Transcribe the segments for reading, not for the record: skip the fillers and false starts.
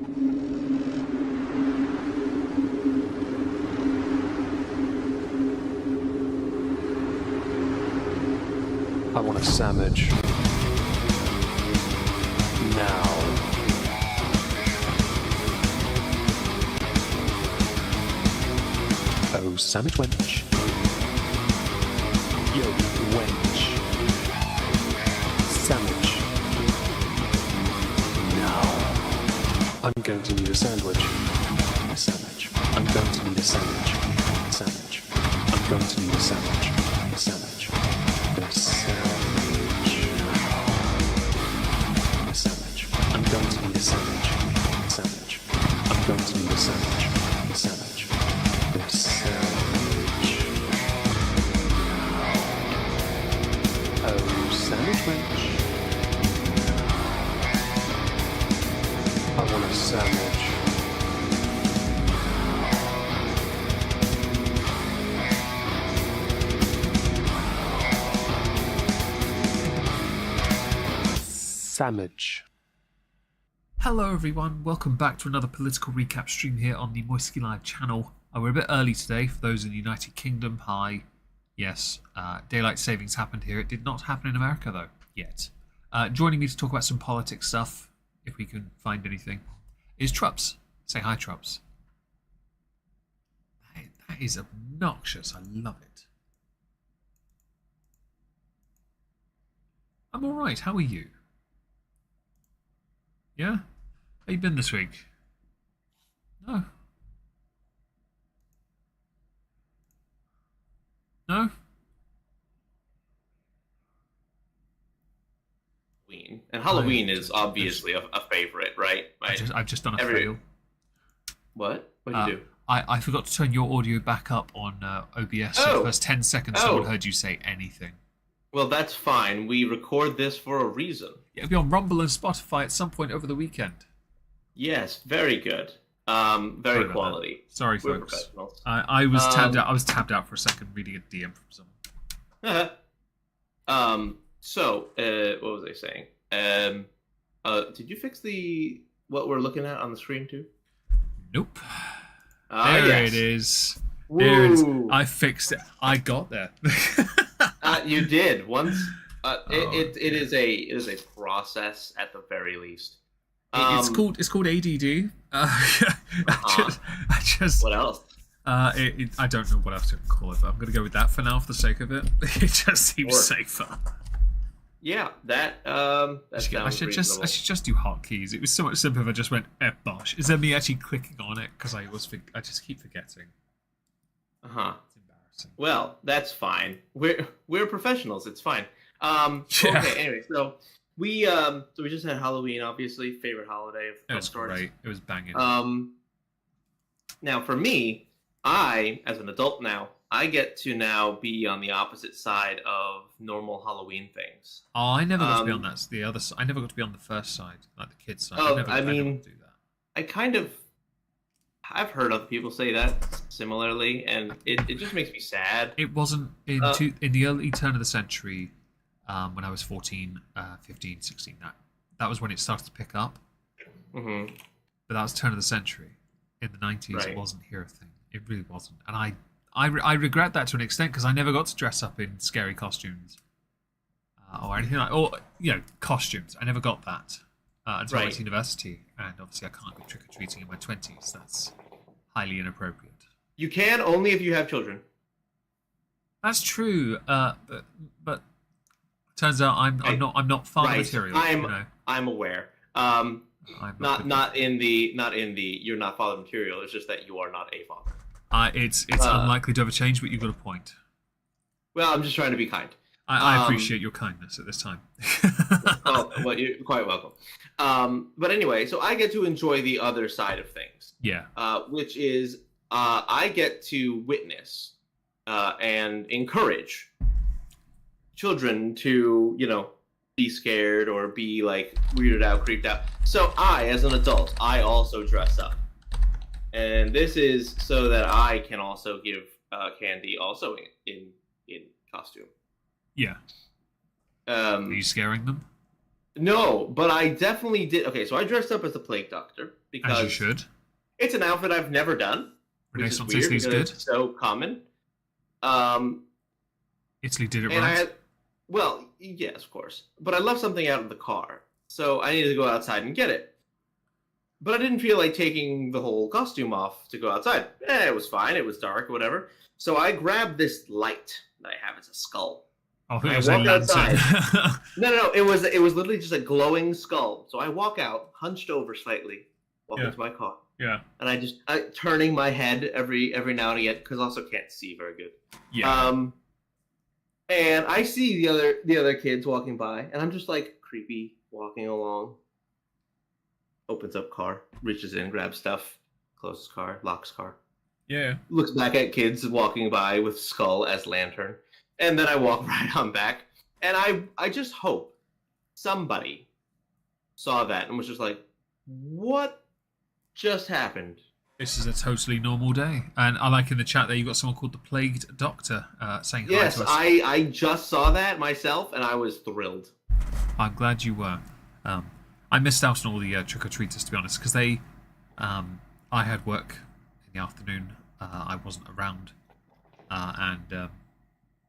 I want a sandwich. Now. Oh, sandwich wench. Yo, wench. Sandwich. Now. I'm going to need a sandwich. A sandwich. I'm going to need a sandwich. Sandwich. I'm going to need a sandwich. A sandwich. A sandwich. A sandwich. I'm going to need a sandwich. Sandwich. I'm going to need a sandwich. A sandwich. A sandwich. Oh, sandwich wench. I want a sandwich. Sandwich. Hello everyone, welcome back to another political recap stream here on the Moisky Live channel. We're a bit early today for those in the United Kingdom. Hi. Yes, daylight savings happened here. It did not happen in America though, yet. Joining me to talk about some politics stuff, if we can find anything, is Trups. Say hi, Trups. That is obnoxious. I love it. I'm alright, how are you? Yeah? How you been this week? No? No? And Halloween is obviously a favorite, right? I've just done a fail. What? What did you do? I forgot to turn your audio back up on OBS. So the first 10 seconds no one heard you say anything. Well, that's fine. We record this for a reason. Yeah, it'll be on Rumble and Spotify at some point over the weekend. Yes, very good. Very quality. Sorry, We're folks. professionals. I was tabbed out. I was tabbed out for a second reading a DM from someone. So, what was I saying? Did you fix what we're looking at on the screen too? Nope. There it is. There it is. I fixed it. I got there. You did once. It is a process at the very least. It's called ADD. I just. What else? I don't know what else to call it, but I'm going to go with that for now for the sake of it. It just seems safer. Yeah, that sounds I should just do hotkeys. It was so much simpler if I just went bosh. Is there me actually clicking on it? Because I just keep forgetting. It's embarrassing. Well, that's fine. We're professionals. It's fine. Okay. Anyway, so we just had Halloween, obviously, favorite holiday of sorts. Great. It was banging. Now for me, as an adult now, I get to now be on the opposite side of normal Halloween things. Oh, I never got to be on the other side. I never got to be on the first side, like the kids' side. Oh, I never do that. I've heard other people say that similarly, and it just makes me sad. It wasn't in the early turn of the century, when I was 14, 15, 16. That was when it started to pick up. Mm-hmm. But that was turn of the century. In the 90s, right. It wasn't here a thing. It really wasn't. And I regret that to an extent because I never got to dress up in scary costumes or anything costumes. I never got that until I went to university, and obviously I can't go trick or treating in my 20s. That's highly inappropriate. You can only if you have children. That's true, but turns out I'm not father material. I'm aware. Not in the you're not father material. It's just that you are not a father. It's unlikely to ever change, but you've got a point. Well, I'm just trying to be kind. I appreciate your kindness at this time. Well, you're quite welcome. But anyway, so I get to enjoy the other side of things. Yeah. Which is I get to witness and encourage children to, be scared or be like weirded out, creeped out. So as an adult, I also dress up. And this is so that I can also give candy also in costume. Yeah. Are you scaring them? No, but I definitely did. Okay, so I dressed up as a plague doctor As you because should. it's an outfit I've never done, which is Renaissance weird Italy's because good. it's so common. Um, Italy did it and I right. had, well, yes, of course, but I left something out of the car, so I needed to go outside and get it. But I didn't feel like taking the whole costume off to go outside. It was fine. It was dark or whatever. So I grabbed this light that I have. It's a skull. I And thought it I was a walk lantern. outside. No. It was literally just a glowing skull. So I walk out, hunched over slightly, walk Yeah. into my car, Yeah. and I turning my head every now and again because I also can't see very good. Yeah. And I see the other kids walking by, and I'm just like creepy walking along. Opens up car, reaches in, grabs stuff, closes car, locks car. Yeah. Looks back at kids walking by with skull as lantern, and then I walk right on back. And I just hope somebody saw that and was just like, "What just happened?" This is a totally normal day. And I like in the chat there, you've got someone called the Plagued Doctor saying hi Yes, to us. I just saw that myself, and I was thrilled. I'm glad you were. I missed out on all the trick-or-treaters, to be honest, because I had work in the afternoon. I wasn't around. And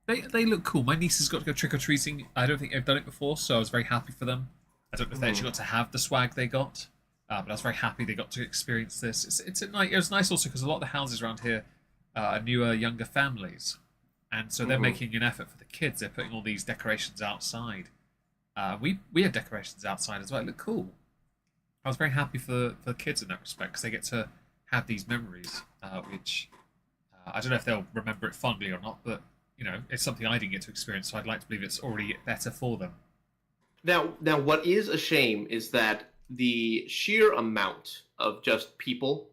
they look cool. My nieces got to go trick-or-treating. I don't think they've done it before, so I was very happy for them. I don't know if they actually got to have the swag they got, but I was very happy they got to experience this. It was nice also because a lot of the houses around here are newer, younger families. And so they're making an effort for the kids. They're putting all these decorations outside. We had decorations outside as well. It looked cool. I was very happy for the kids in that respect because they get to have these memories, which I don't know if they'll remember it fondly or not, but it's something I didn't get to experience, so I'd like to believe it's already better for them. Now, what is a shame is that the sheer amount of just people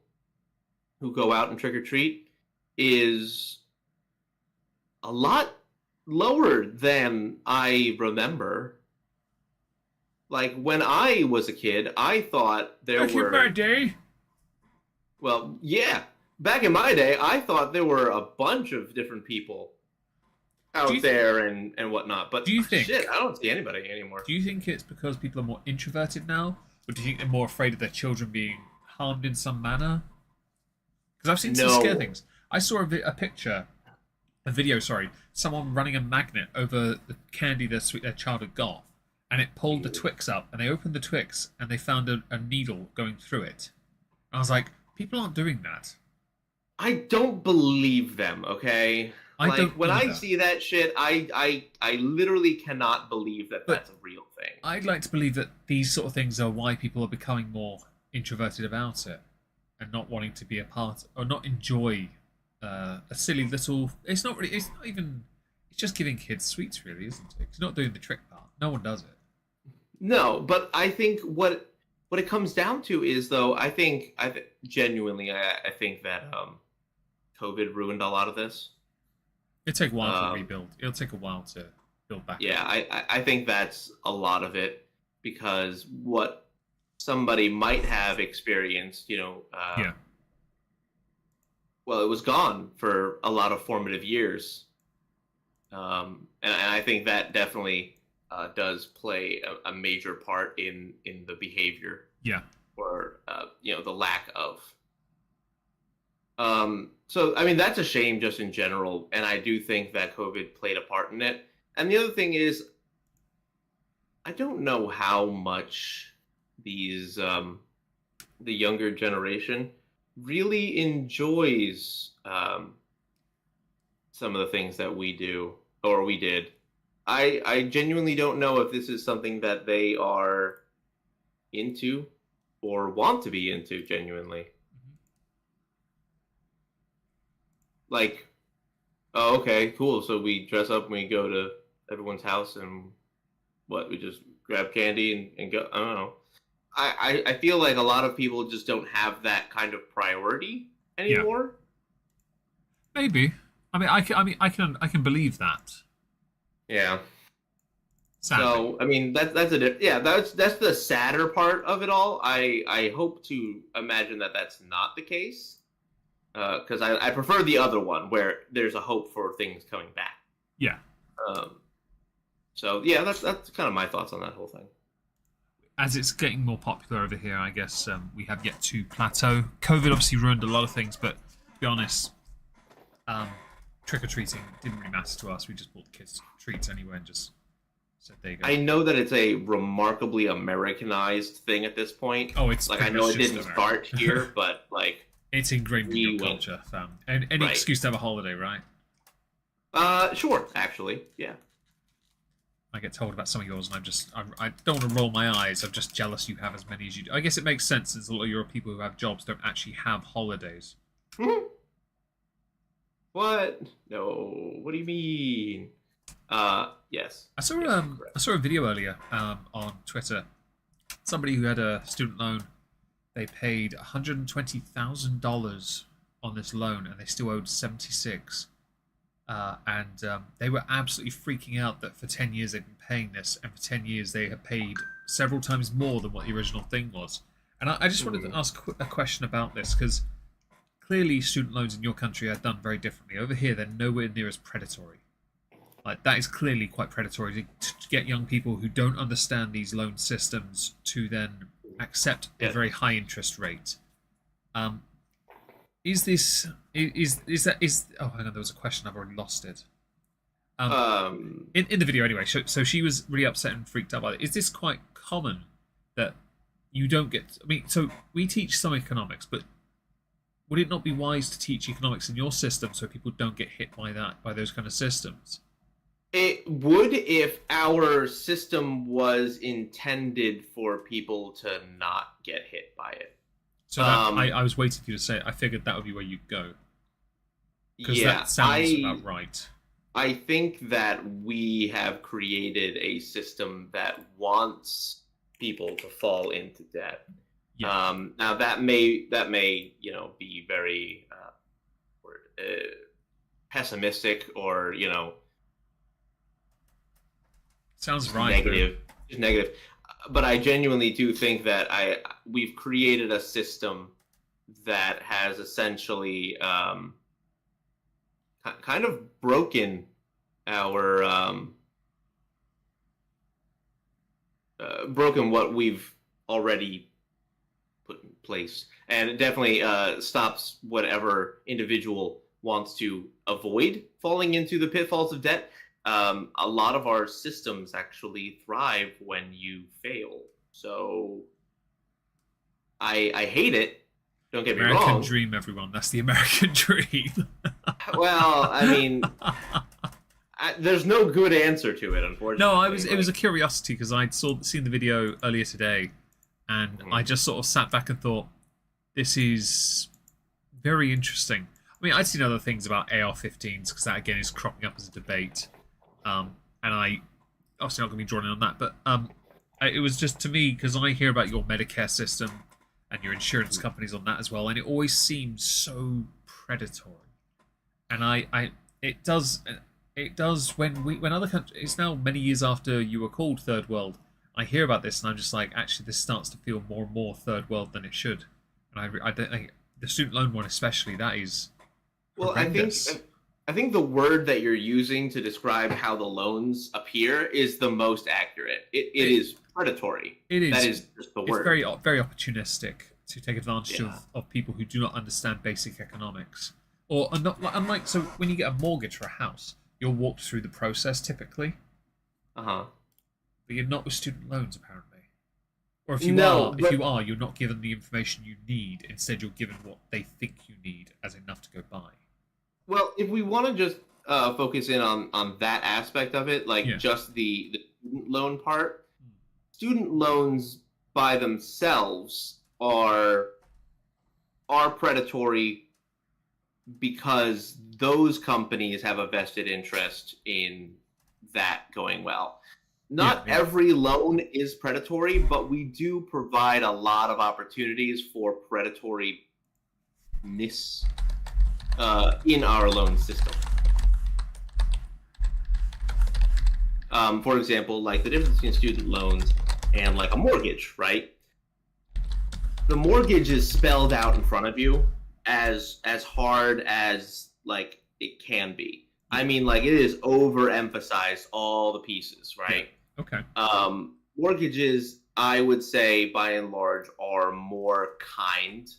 who go out and trick or treat is a lot lower than I remember. Like when I was a kid, I thought there were. Back in my day. Well, yeah, back in my day, I thought there were a bunch of different people out there and whatnot. But do you think? Shit, I don't see anybody anymore. Do you think it's because people are more introverted now, or do you think they're more afraid of their children being harmed in some manner? Because I've seen some scare things. I saw a video, someone running a magnet over the candy their child had got, and it pulled the Twix up, and they opened the Twix, and they found a needle going through it. I was like, people aren't doing that. I don't believe them, okay? When I see that shit, I literally cannot believe that that's a real thing. I'd like to believe that these sort of things are why people are becoming more introverted about it and not wanting to be a part or not enjoy a silly little. It's just giving kids sweets, really, isn't it? It's not doing the trick part. No one does it. No, but I think what it comes down to is, though, I genuinely think that COVID ruined a lot of this. It'll take a while to rebuild. It'll take a while to build back. Yeah, I think that's a lot of it because what somebody might have experienced, well, it was gone for a lot of formative years, and I think that definitely does play a major part in the behavior. Yeah. Or the lack of. So I mean that's a shame just in general, and I do think that COVID played a part in it. And the other thing is, I don't know how much these the younger generation really enjoys some of the things that we do or we did. I genuinely don't know if this is something that they are into or want to be into genuinely. Like, oh, okay, cool. So we dress up and we go to everyone's house and we just grab candy and go. I don't know. I feel like a lot of people just don't have that kind of priority anymore. Yeah. Maybe. I can believe that. Yeah. Sadly. So I mean that's the sadder part of it all. I hope to imagine that that's not the case. Because I prefer the other one where there's a hope for things coming back. Yeah. So yeah, that's kind of my thoughts on that whole thing. as it's getting more popular over here, I guess we have yet to plateau. COVID obviously ruined a lot of things, but to be honest, trick or treating didn't really matter to us. We just bought the kids treats anyway and just said, "There you go." I know that it's a remarkably Americanized thing at this point. Oh, it's like I know it didn't start here, but like it's ingrained in your culture, fam. And any excuse to have a holiday, right? Sure, actually, yeah. I get told about some of yours, and I don't want to roll my eyes. I'm just jealous you have as many as you do. I guess it makes sense, since a lot of your people who have jobs don't actually have holidays. What? No. What do you mean? Yes. I saw a video earlier on Twitter. Somebody who had a student loan, they paid $120,000 on this loan, and they still owed 76. And they were absolutely freaking out that for 10 years they've been paying this, and for 10 years they had paid several times more than what the original thing was. And I just wanted to ask a question about this, because clearly student loans in your country are done very differently. Over here, they're nowhere near as predatory. Like, that is clearly quite predatory to get young people who don't understand these loan systems to then accept a very high interest rate. Is that oh, hang on, there was a question, I've already lost it. In the video anyway, so she was really upset and freaked out by it. Is this quite common that you don't get, I mean, so we teach some economics, but would it not be wise to teach economics in your system so people don't get hit by those kind of systems? It would if our system was intended for people to not get hit by it. So I was waiting for you to say it. I figured that would be where you'd go. Because that sounds about right. I think that we have created a system that wants people to fall into debt. Yeah. Now that may be very pessimistic, or sounds right. Negative. But I genuinely do think that we've created a system that has essentially kind of broken our broken what we've already put in place, and it definitely stops whatever individual wants to avoid falling into the pitfalls of debt. A lot of our systems actually thrive when you fail. So I hate it. Don't get me wrong. American dream, everyone. That's the American dream. Well, I mean, there's no good answer to it, unfortunately. No, it was a curiosity, because I'd seen the video earlier today, and I just sort of sat back and thought, this is very interesting. I mean, I'd seen other things about AR-15s, because that again is cropping up as a debate. And I obviously not going to be drawn in on that, but it was just, to me, because I hear about your Medicare system and your insurance companies on that as well, and it always seems so predatory. And it does when other countries, it's now many years after you were called third world, I hear about this and I'm just like, actually, this starts to feel more and more third world than it should. And I don't think the student loan one especially, that is horrendous. I think the word that you're using to describe how the loans appear is the most accurate. It is predatory. It is. That is just the word. It's very opportunistic to take advantage of people who do not understand basic economics. Or not, unlike, so when you get a mortgage for a house, you're walked through the process typically. Uh-huh. But you're not with student loans, apparently. Or if you are, you're not given the information you need. Instead, you're given what they think you need as enough to go by. Well, if we want to just focus in on that aspect of it, just the student loan part, student loans by themselves are predatory because those companies have a vested interest in that going well. Not every loan is predatory, but we do provide a lot of opportunities for predatoriness in our loan system. For example, like the difference between student loans and like a mortgage, right? The mortgage is spelled out in front of you as hard as like it can be. I mean, like, it is overemphasized, all the pieces, right? Okay. Mortgages I would say, by and large, are more kind.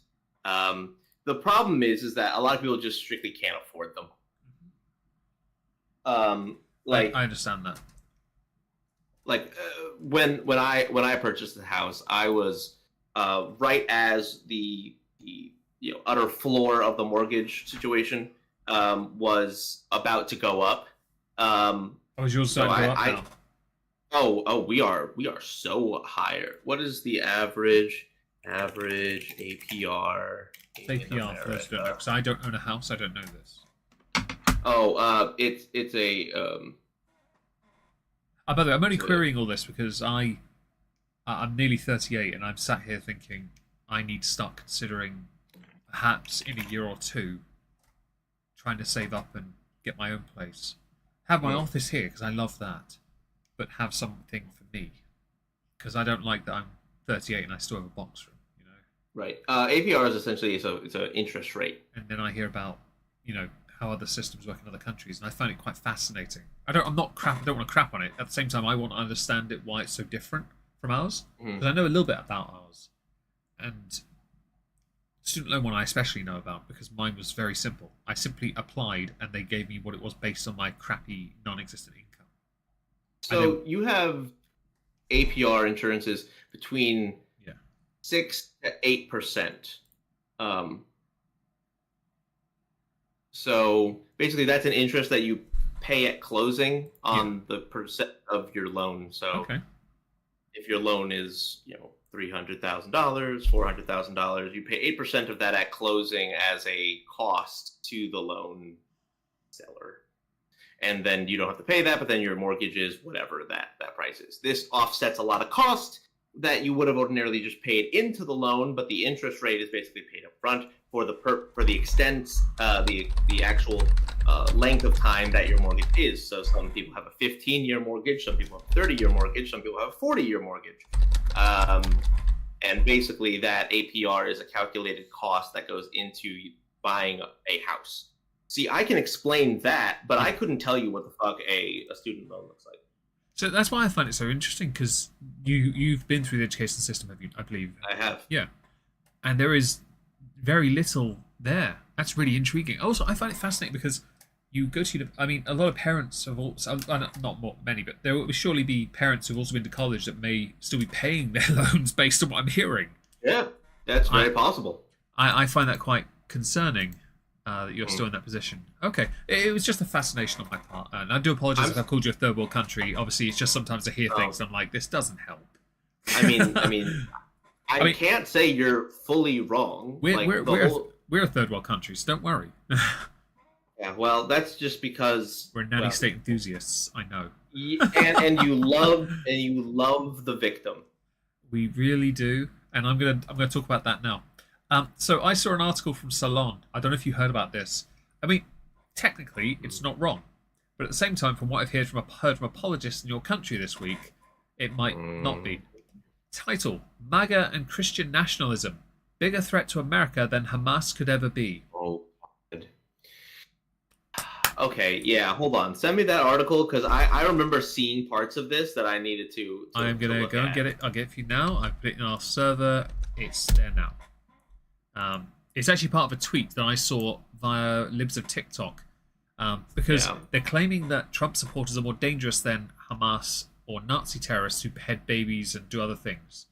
The problem is that a lot of people just strictly can't afford them. I understand that. Like when I purchased the house, I was right as the utter floor of the mortgage situation was about to go up. Was yours starting to go up now? Oh, we are so higher. What is the average APR? APR for those who don't know, because I don't own a house. I don't know this. Oh, it's a. By the way, I'm only querying all this because I'm nearly 38 and I'm sat here thinking I need to start considering perhaps in a year or two trying to save up and get my own place. Have my office here because I love that, but have something for me because I don't like that I'm 38 and I still have a box room. Right. APR is essentially it's an interest rate. And then I hear about how other systems work in other countries, and I find it quite fascinating. I don't want to crap on it. At the same time, I want to understand it, why it's so different from ours, because I know a little bit about ours, and student loan one I especially know about because mine was very simple. I simply applied, and they gave me what it was based on my crappy, non-existent income. So you have APR insurances between 6 to 8%. So basically, that's an interest that you pay at closing on the percent of your loan. So if your loan is $300,000, $400,000, you pay 8% of that at closing as a cost to the loan seller, and then you don't have to pay that. But then your mortgage is whatever that price is. This offsets a lot of cost that you would have ordinarily just paid into the loan, but the interest rate is basically paid up front for the extent, the actual length of time that your mortgage is. So some people have a 15-year mortgage, some people have a 30-year mortgage, some people have a 40-year mortgage. And basically that APR is a calculated cost that goes into buying a house. See, I can explain that, but I couldn't tell you what the fuck a student loan looks like. So that's why I find it so interesting, because you've been through the education system, have you? I believe. I have. Yeah. And there is very little there. That's really intriguing. Also, I find it fascinating because you go to a lot of parents have also, not many, but there will surely be parents who've also been to college that may still be paying their loans based on what I'm hearing. Yeah, that's very possible. I find that quite concerning. That you're still in that position. Okay, it was just a fascination on my part, and I do apologize if I've called you a third world country. Obviously, it's just sometimes I hear things and I'm like, this doesn't help. I can't say you're fully wrong. We're a third world country, so don't worry. Yeah, well, that's just because we're nanny state enthusiasts. I know. And you love the victim. We really do, and I'm gonna talk about that now. So I saw an article from Salon. I don't know if you heard about this. I mean, technically, it's not wrong. But at the same time, from what I've heard from apologists in your country this week, it might not be. Title: MAGA and Christian nationalism. Bigger threat to America than Hamas could ever be. Oh, God. Okay, yeah, hold on. Send me that article, because I remember seeing parts of this that I needed to I am going to go and get it. I'll get it for you now. I've put it in our server. It's there now. It's actually part of a tweet that I saw via Libs of TikTok, because they're claiming that Trump supporters are more dangerous than Hamas or Nazi terrorists who behead babies and do other things.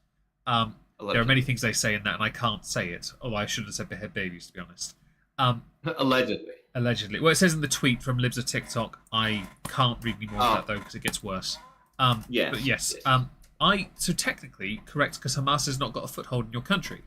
There are many things they say in that, and I can't say it, although I shouldn't have said behead babies, to be honest. Allegedly. Well, it says in the tweet from Libs of TikTok. I can't read any more of that, though, because it gets worse. But yes. So technically, correct, because Hamas has not got a foothold in your country.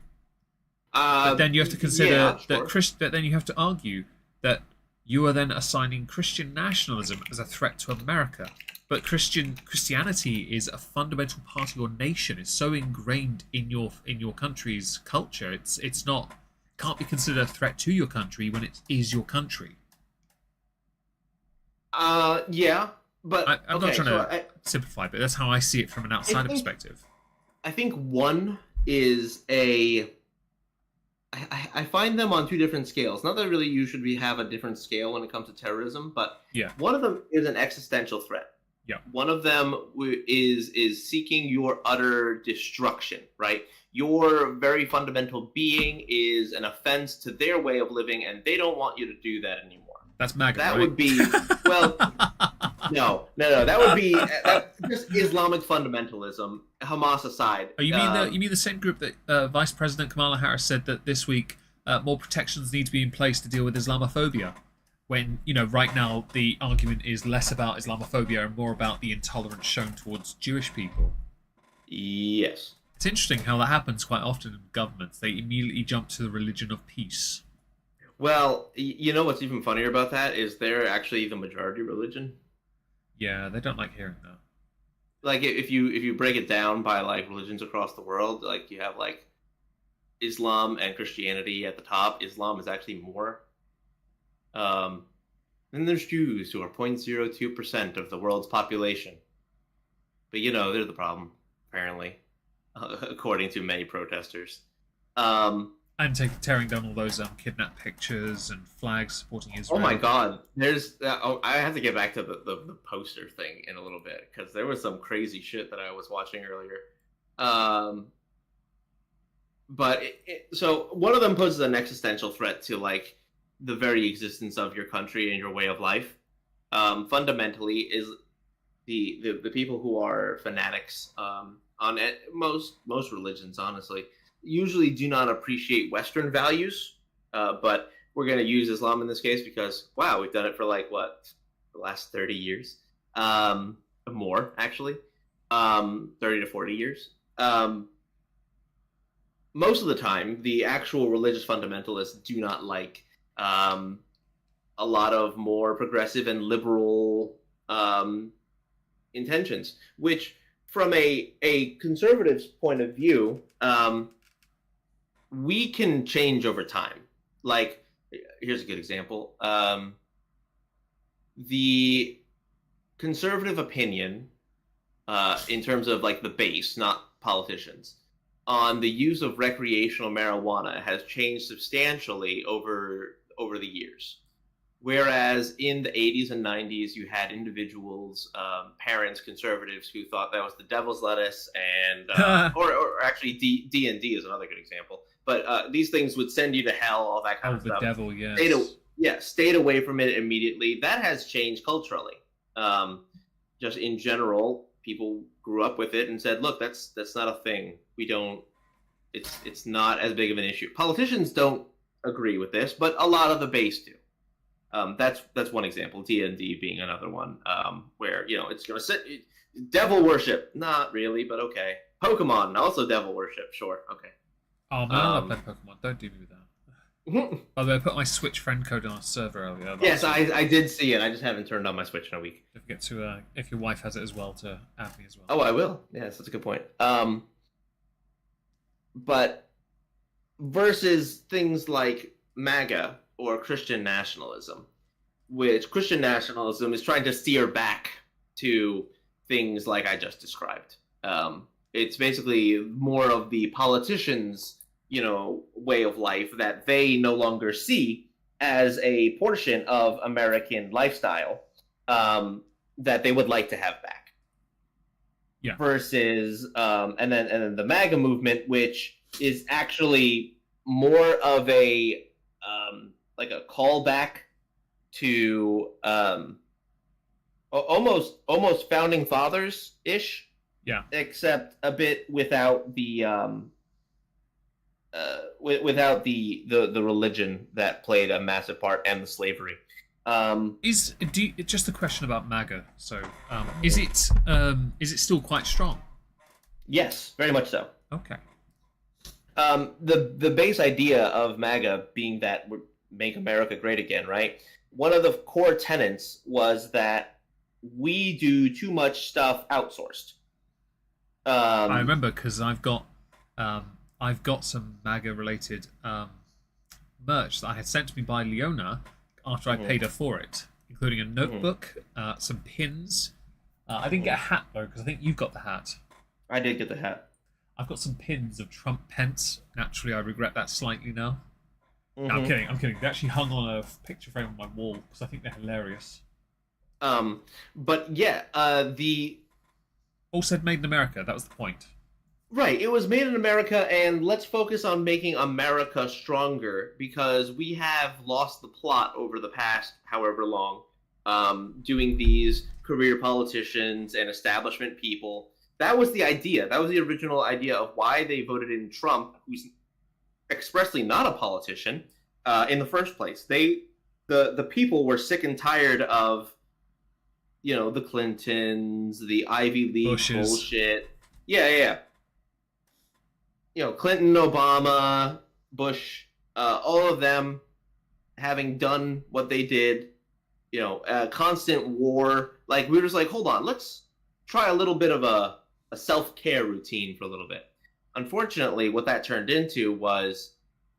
But then you have to consider that then you have to argue that you are then assigning Christian nationalism as a threat to America. But Christianity is a fundamental part of your nation. It's so ingrained in your country's culture. It's not can't be considered a threat to your country when it is your country. Yeah, but I'm not trying to simplify, but that's how I see it from an outsider perspective. I think one is I find them on two different scales. Not that really you should have a different scale when it comes to terrorism, but one of them is an existential threat. Yeah. One of them is seeking your utter destruction, right? Your very fundamental being is an offense to their way of living, and they don't want you to do that anymore. That's MAGA, That right? would be, well, no. That would be just Islamic fundamentalism, Hamas aside. Oh, you mean the same group that Vice President Kamala Harris said that this week more protections need to be in place to deal with Islamophobia? When, right now the argument is less about Islamophobia and more about the intolerance shown towards Jewish people. Yes. It's interesting how that happens quite often in governments. They immediately jump to the religion of peace. Well, you know what's even funnier about that is they're actually the majority religion. Yeah, they don't like hearing that. Like if you break it down by like religions across the world, like you have like Islam and Christianity at the top. Islam is actually more. Then there's Jews who are 0.02% of the world's population. But they're the problem, apparently, according to many protesters. And tearing down all those kidnap pictures and flags supporting Israel. Oh my God! There's I have to get back to the poster thing in a little bit because there was some crazy shit that I was watching earlier. But so one of them poses an existential threat to like the very existence of your country and your way of life. Fundamentally, is the people who are fanatics on most religions, honestly, usually do not appreciate Western values, but we're going to use Islam in this case because, wow, we've done it for like, the last 30 years? More, actually. 30 to 40 years. Most of the time, the actual religious fundamentalists do not like a lot of more progressive and liberal intentions, which, from a conservative's point of view, we can change over time. Like, here's a good example. The conservative opinion, in terms of like the base, not politicians, on the use of recreational marijuana has changed substantially over the years. Whereas in the 80s and 90s, you had individuals, parents, conservatives, who thought that was the devil's lettuce, and or actually D&D is another good example. But these things would send you to hell, all that kind of stuff. Oh, the devil, yes. Stayed away from it immediately. That has changed culturally. Just in general, people grew up with it and said, "Look, that's not a thing. We don't. It's not as big of an issue." Politicians don't agree with this, but a lot of the base do. That's one example. D&D being another one, where it's going to sit devil worship. Not really, but okay. Pokemon also devil worship. Sure, okay. Oh man, I love playing Pokemon. Don't do me with that. By the way, I put my Switch friend code on our server earlier. Yes, I did see it. I just haven't turned on my Switch in a week. Don't forget to, if your wife has it as well, to add me as well. Oh, I will. Yes, that's a good point. But versus things like MAGA or Christian nationalism, which Christian nationalism is trying to steer back to things like I just described. It's basically more of the politicians' way of life that they no longer see as a portion of American lifestyle, that they would like to have back. Yeah. Versus, and then the MAGA movement, which is actually more of a like a callback to almost founding fathers ish. Yeah. Except a bit without the without the religion that played a massive part, and the slavery. Just a question about MAGA. So, is it still quite strong? Yes, very much so. Okay. The base idea of MAGA being that we make America great again, right? One of the core tenets was that we do too much stuff outsourced. I remember because I've got some MAGA related merch that I had sent to me by Leona after I paid her for it, including a notebook, some pins. I didn't get a hat though, because I think you've got the hat. I did get the hat. I've got some pins of Trump Pence. Naturally, I regret that slightly now. No, I'm kidding. They actually hung on a picture frame on my wall because I think they're hilarious. But yeah, the All said made in America. That was the point. right, it was made in America, and let's focus on making America stronger because we have lost the plot over the past however long, doing these career politicians and establishment people. That was the idea. That was the original idea of why they voted in Trump, who's expressly not a politician, in the first place. The people were sick and tired of, the Clintons, the Ivy League Bushes. bullshit. Yeah. Clinton, Obama, Bush, all of them having done what they did, constant war. Like, we were just like, hold on, let's try a little bit of a self-care routine for a little bit. Unfortunately, what that turned into was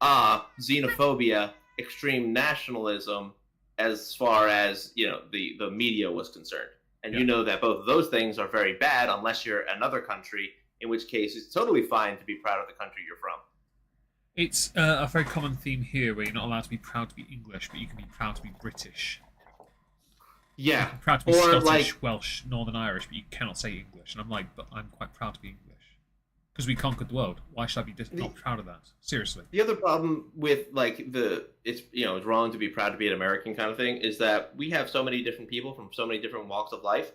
xenophobia, extreme nationalism, as far as the media was concerned. And you know that both of those things are very bad unless you're another country, in which case it's totally fine to be proud of the country you're from. It's a very common theme here where you're not allowed to be proud to be English, but you can be proud to be British. Yeah. You're proud to be Or, Scottish, like, Welsh, Northern Irish, but you cannot say English. And I'm like, but I'm quite proud to be English. Because we conquered the world. Why should I be not proud of that? Seriously. the other problem with it's wrong to be proud to be an American kind of thing is that we have so many different people from so many different walks of life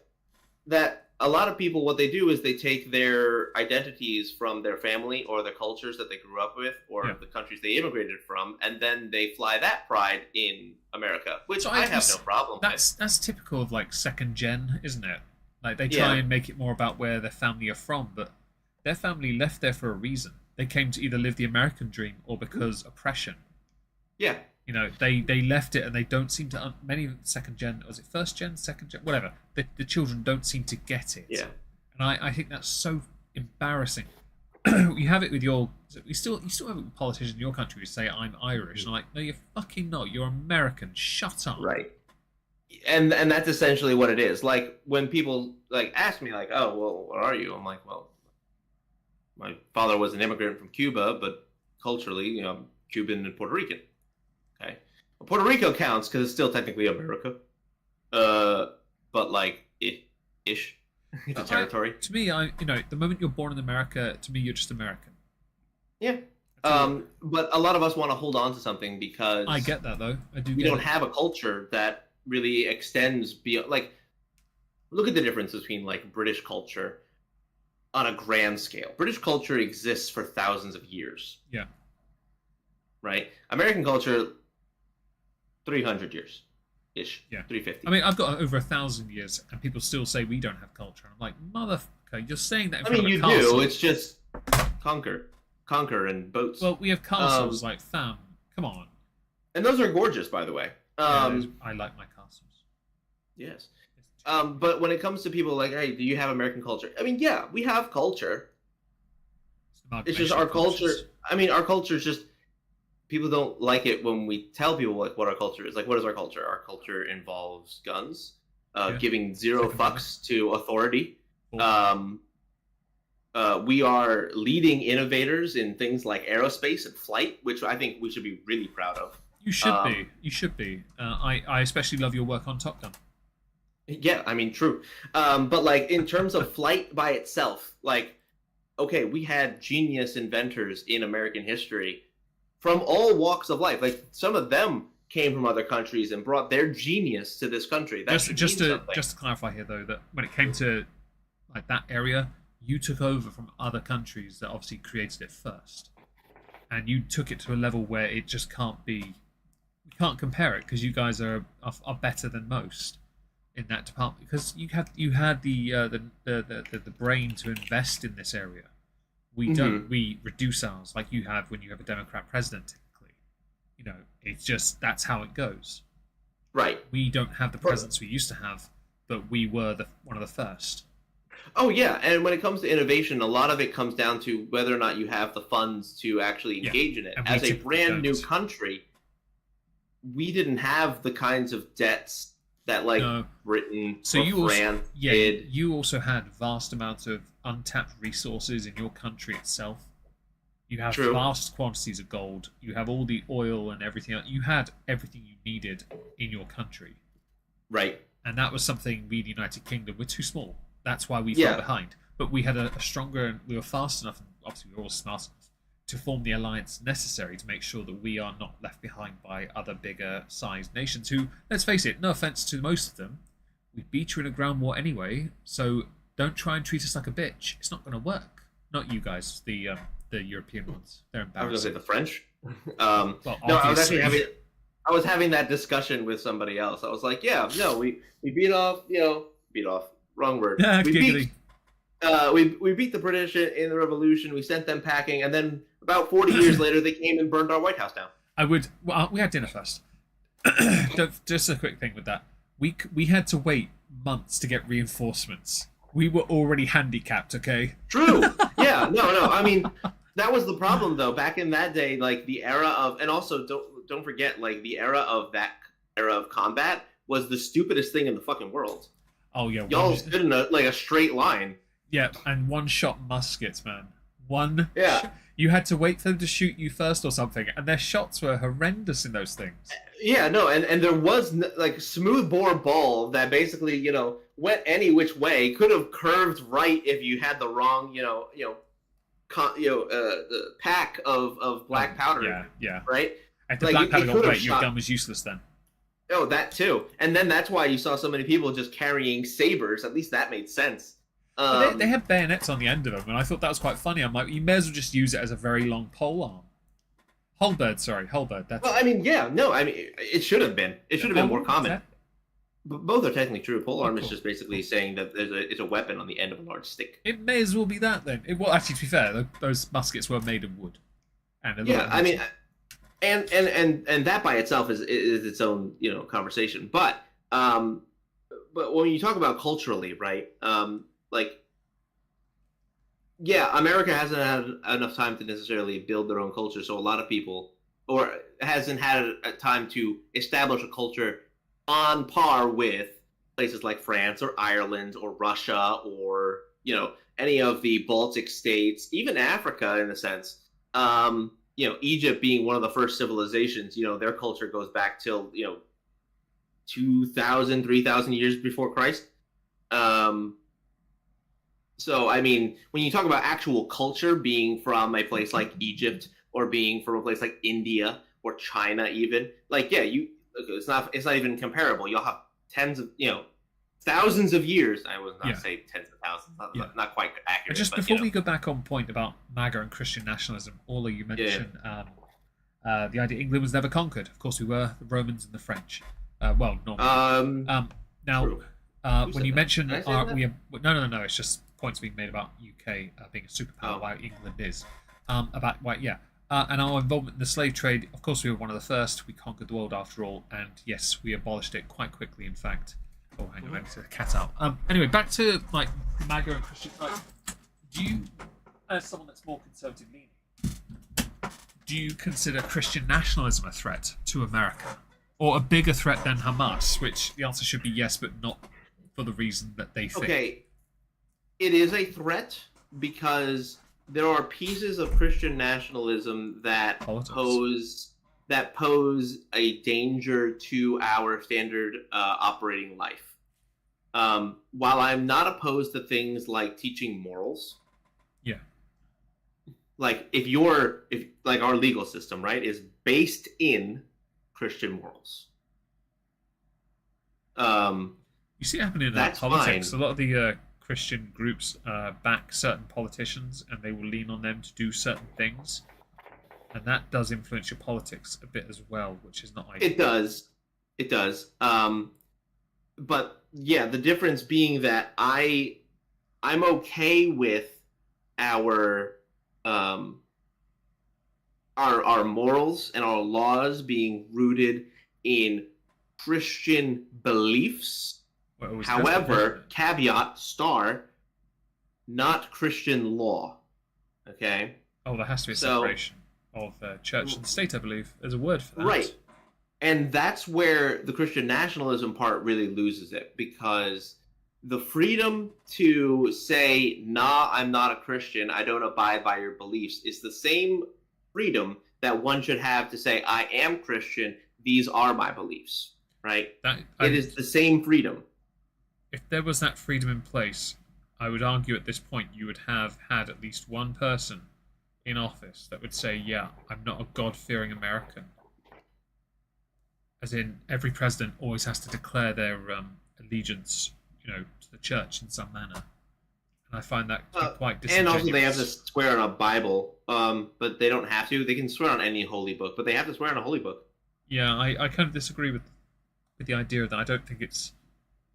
that a lot of people, what they do is they take their identities from their family or the cultures that they grew up with or the countries they immigrated from, and then they fly that pride in America, which So I have no problem with. That's typical of like second gen, isn't it? Like they try and make it more about where their family are from, but their family left there for a reason. They came to either live the American dream or because oppression. Yeah. They left it, and they don't seem to. Many second gen, was it first gen, second gen, whatever. The children don't seem to get it. Yeah. And I think that's so embarrassing. You have it with you still have it with politicians in your country who say I'm Irish, and I'm like, no, you're fucking not. You're American. Shut up. Right. And that's essentially what it is. Like when people like ask me like, oh well, what are you? I'm like, well, my father was an immigrant from Cuba, but culturally, I'm Cuban and Puerto Rican. Okay, well, Puerto Rico counts because it's still technically America, but like ish, it's a territory. To me, the moment you're born in America, to me, you're just American. Yeah. But a lot of us want to hold on to something because I get that though. I do. We don't have a culture that really extends beyond. Like, look at the difference between like British culture on a grand scale. British culture exists for thousands of years. Yeah. Right. American culture, 300 years ish. Yeah. 350. I mean, I've got over 1,000 years, and people still say we don't have culture. I'm like, motherfucker, you're saying that in front of a castle. Do. It's just conquer and boats. Well, we have castles, like, fam. Come on. And those are gorgeous, by the way. I like my castles. Yes. But when it comes to people like, hey, do you have American culture? I mean, yeah, we have culture. It's just our culture. I mean, our culture is just, people don't like it when we tell people like what our culture is. Like, what is our culture? Our culture involves guns, giving zero fucks to authority. We are leading innovators in things like aerospace and flight, which I think we should be really proud of. You should be. You should be. I especially love your work on Top Gun. Yeah, I mean, true. But like in terms of flight by itself, like, okay, we had genius inventors in American history from all walks of life. Like some of them came from other countries and brought their genius to this country. Just to clarify here, though, that when it came to like that area, you took over from other countries that obviously created it first, and you took it to a level where it just can't be. We can't compare it because you guys are better than most in that department because you had the brain to invest in this area. We don't. We reduce ours like you have when you have a Democrat president. Typically, it's just that's how it goes. Right. We don't have the presence we used to have, but we were one of the first. Oh yeah, and when it comes to innovation, a lot of it comes down to whether or not you have the funds to actually engage in it. As a brand new country, we didn't have the kinds of debts that Britain or France did. You also had vast amounts of untapped resources in your country itself. You have vast quantities of gold. You have all the oil and everything else. You had everything you needed in your country. Right. And that was something we in the United Kingdom were too small. That's why we Yeah. fell behind. But we had a stronger, and we were fast enough, and obviously we were all smart enough to form the alliance necessary to make sure that we are not left behind by other bigger sized nations who, let's face it, no offense to most of them, we beat you in a ground war anyway, so don't try and treat us like a bitch. It's not going to work. Not you guys, the European ones. They're I was embarrassing. going to say the French. Well, No, obviously. I was having that discussion with somebody else. I was like, yeah, no, we beat off, wrong word. Yeah, we giggity. we beat the British in the Revolution. We sent them packing, and then about 40 years later, they came and burned our White House down. Well, we had dinner first. Just a quick thing with that. We had to wait months to get reinforcements. We were already handicapped, okay? True. Yeah. No. I mean, that was the problem, though. Back in that day, like the era of, and also don't forget, like the era of that era of combat was the stupidest thing in the fucking world. Oh yeah, Y'all stood in a straight line. Yeah, and one-shot muskets, man. Yeah. You had to wait for them to shoot you first or something, and their shots were horrendous in those things. Yeah, no, and there was like smooth bore ball that basically went any which way, could have curved right if you had the wrong the pack of black powder. Yeah. Right. If the Like, black it powder got could have wet, your shot- gun was useless then. Oh, that too, and then that's why you saw so many people just carrying sabers. At least that made sense. But they had bayonets on the end of them, and I thought that was quite funny. I'm like, you may as well just use it as a very long pole arm. Halberd. That's Well, I mean, yeah, no, I mean, it should have been. It should have been more common. Both are technically true. Pole arm is just basically saying that it's a weapon on the end of a large stick. It may as well be that then. Well, actually, to be fair, those muskets were made of wood. And Yeah, I mean, and that by itself is its own conversation. But when you talk about culturally, right? Yeah, America hasn't had enough time to necessarily build their own culture, so a lot of people, or hasn't had a time to establish a culture on par with places like France or Ireland or Russia or any of the Baltic states, even Africa in a sense. Egypt being one of the first civilizations, their culture goes back till 2,000, 3,000 years before Christ. So, I mean, when you talk about actual culture being from a place like Egypt or being from a place like India or China, even it's not even comparable. You'll have thousands of years. I was not say tens of thousands, not quite accurate. But just before we go back on point about MAGA and Christian nationalism, Orla, you mentioned the idea England was never conquered. Of course, we were the Romans and the French. Well, normally. Now, when you mention no, it's just points being made about UK being a superpower, why England is about why and our involvement in the slave trade. Of course, we were one of the first. We conquered the world after all, and yes, we abolished it quite quickly. In fact, hang on, I need to cat out. Anyway, back to like MAGA and Christian. Do you, as someone that's more conservative leaning, do you consider Christian nationalism a threat to America, or a bigger threat than Hamas? Which the answer should be yes, but not for the reason that they think. Okay, it is a threat because there are pieces of Christian nationalism that pose a danger to our standard operating life. While I'm not opposed to things like teaching morals, like if our legal system, right, is based in Christian morals. You see it happening in politics. Fine. A lot of the Christian groups back certain politicians, and they will lean on them to do certain things, and that does influence your politics a bit as well, which is not ideal. It does. But yeah, the difference being that I'm okay with our morals and our laws being rooted in Christian beliefs. However, caveat, not Christian law. Okay? Oh, there has to be a separation of church and state, I believe. There's a word for that. Right. And that's where the Christian nationalism part really loses it, because the freedom to say, nah, I'm not a Christian, I don't abide by your beliefs, is the same freedom that one should have to say, I am Christian, these are my beliefs. Right? It is the same freedom. if there was that freedom in place, I would argue at this point you would have had at least one person in office that would say, "Yeah, I'm not a God-fearing American." As in, every president always has to declare their allegiance, to the church in some manner, and I find that to be quite and disingenuous. also they have to swear on a Bible, but they don't have to. They can swear on any holy book, but they have to swear on a holy book. Yeah, I kind of disagree with the idea of that. I don't think it's.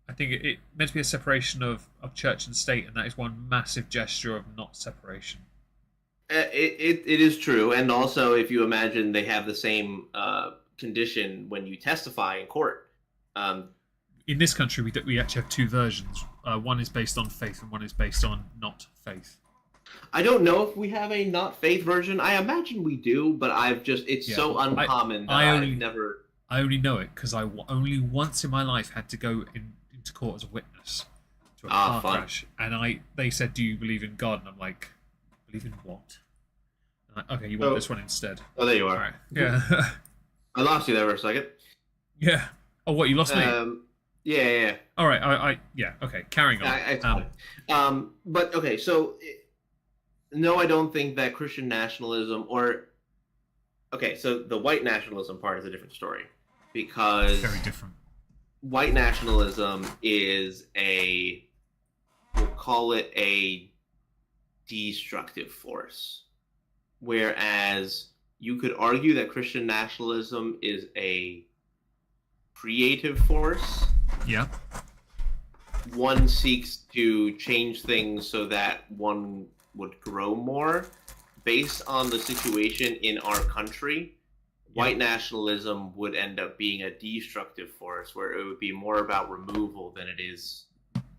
I think it meant to be a separation of church and state, and that is one massive gesture of not separation. It is true, and also if you imagine they have the same condition when you testify in court. In this country, we actually have two versions. One is based on faith, and one is based on not faith. I don't know if we have a not faith version. I imagine we do, but it's so uncommon that I've never. I only know it because I only once in my life had to go into court as a witness to a car crash, and they said, "Do you believe in God?" And I'm like, "Believe in what?" And I'm like, okay, you want this one instead? Oh, there you are. All right. Yeah. I lost you there for a second. Yeah. Oh, what? You lost me? Yeah. All right. Yeah. Okay. Carrying on. But okay, so no, I don't think that Christian nationalism so the white nationalism part is a different story because very different. White nationalism is we'll call it a destructive force, whereas you could argue that Christian nationalism is a creative force. Yeah. One seeks to change things so that one would grow more. Based on the situation in our country, white nationalism would end up being a destructive force where it would be more about removal than it is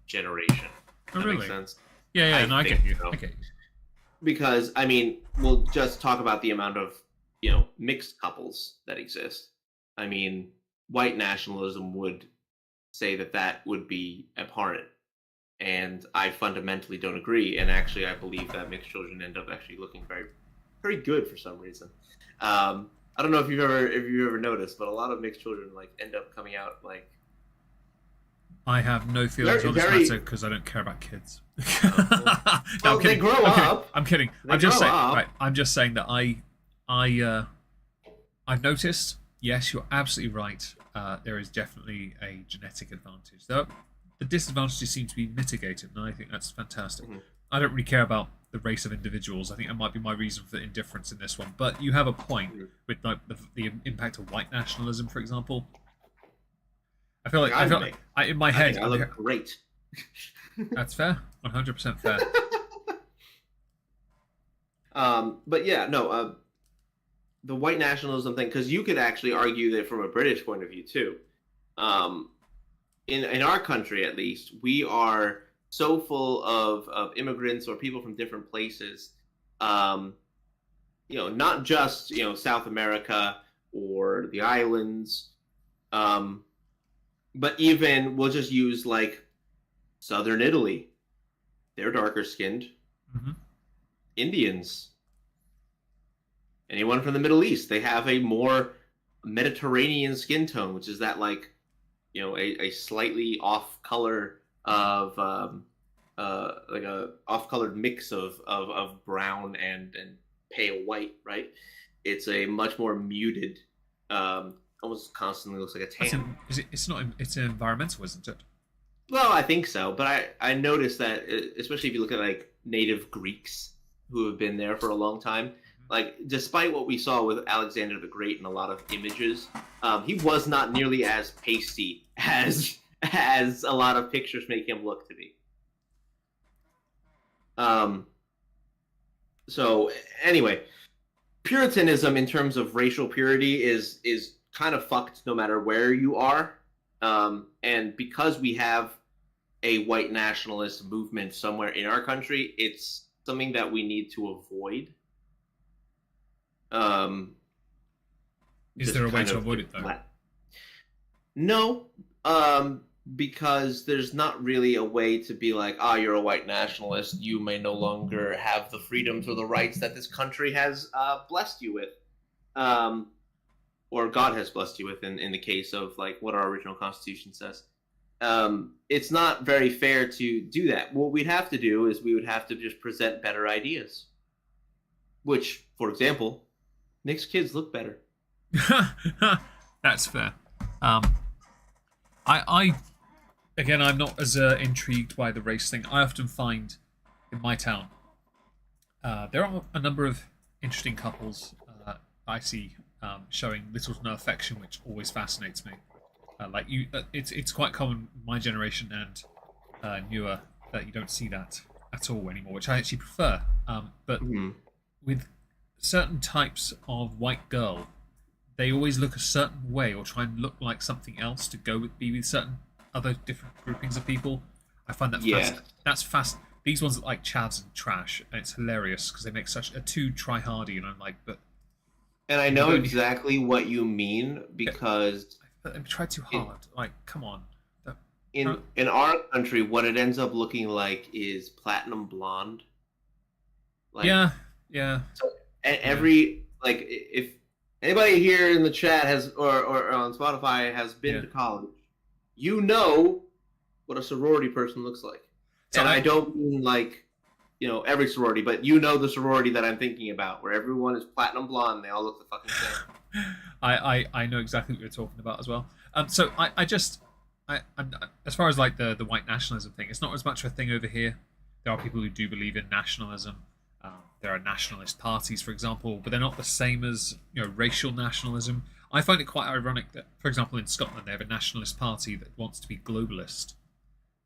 generation. Oh, that really? Makes sense? Yeah, I get you. So. I get you. Because, I mean, we'll just talk about the amount of, mixed couples that exist. I mean, white nationalism would say that would be abhorrent. And I fundamentally don't agree. And actually, I believe that mixed children end up actually looking very, very good for some reason. I don't know if you've ever noticed, but a lot of mixed children end up coming out like. I have no feelings on this matter because I don't care about kids. Well, they grow up. I'm kidding. I'm just saying. Right, I'm just saying that I've noticed. Yes, you're absolutely right. There is definitely a genetic advantage. Though the disadvantages seem to be mitigated, and I think that's fantastic. Mm-hmm. I don't really care about the race of individuals. I think that might be my reason for the indifference in this one. But you have a point with the impact of white nationalism, for example. I feel like in my head I look great. That's fair, 100% fair. But yeah, no. The white nationalism thing, because you could actually argue that from a British point of view too. In our country, at least, we are so full of immigrants or people from different places. Not just South America or the islands, but even we'll just use like Southern Italy. They're darker skinned. Mm-hmm. Indians. Anyone from the Middle East, they have a more Mediterranean skin tone, which is that a slightly off color of like a off colored mix of brown and pale white, right? It's a much more muted, almost constantly looks like a tan. It's environmental, isn't it? Well, I think so, but I noticed that, especially if you look at like native Greeks who have been there for a long time. Like, despite what we saw with Alexander the Great in a lot of images, he was not nearly as pasty as a lot of pictures make him look to be. So anyway, Puritanism in terms of racial purity is kind of fucked no matter where you are. And because we have a white nationalist movement somewhere in our country, it's something that we need to avoid. Is there a way to avoid it though? No, because there's not really a way to be like, you're a white nationalist, you may no longer have the freedoms or the rights that this country has blessed you with, or God has blessed you with in the case of like what our original Constitution says. it's not very fair to do that. What we'd have to do is we would have to just present better ideas. Which, for example, makes kids look better. That's fair. I again, I'm not as intrigued by the race thing. I often find in my town there are a number of interesting couples I see showing little to no affection, which always fascinates me. It's quite common in my generation and newer that you don't see that at all anymore, which I actually prefer. But with certain types of white girl, they always look a certain way or try and look like something else to be with certain other different groupings of people. I find that that's fast. These ones look like chavs and trash, and it's hilarious because they make such a too try-hardy, and I'm like, but. And I know exactly what you mean because they try too hard. Like, come on. In our country, what it ends up looking like is platinum blonde. Like, yeah. So if anybody here in the chat has or on Spotify has been to college, you know what a sorority person looks like. So and I don't mean like, every sorority, but the sorority that I'm thinking about, where everyone is platinum blonde, they all look the fucking same. I know exactly what you're talking about as well. So I'm as far as like the white nationalism thing, it's not as much of a thing over here. There are people who do believe in nationalism. There are nationalist parties, for example, but they're not the same as racial nationalism. I find it quite ironic that, for example, in Scotland they have a nationalist party that wants to be globalist.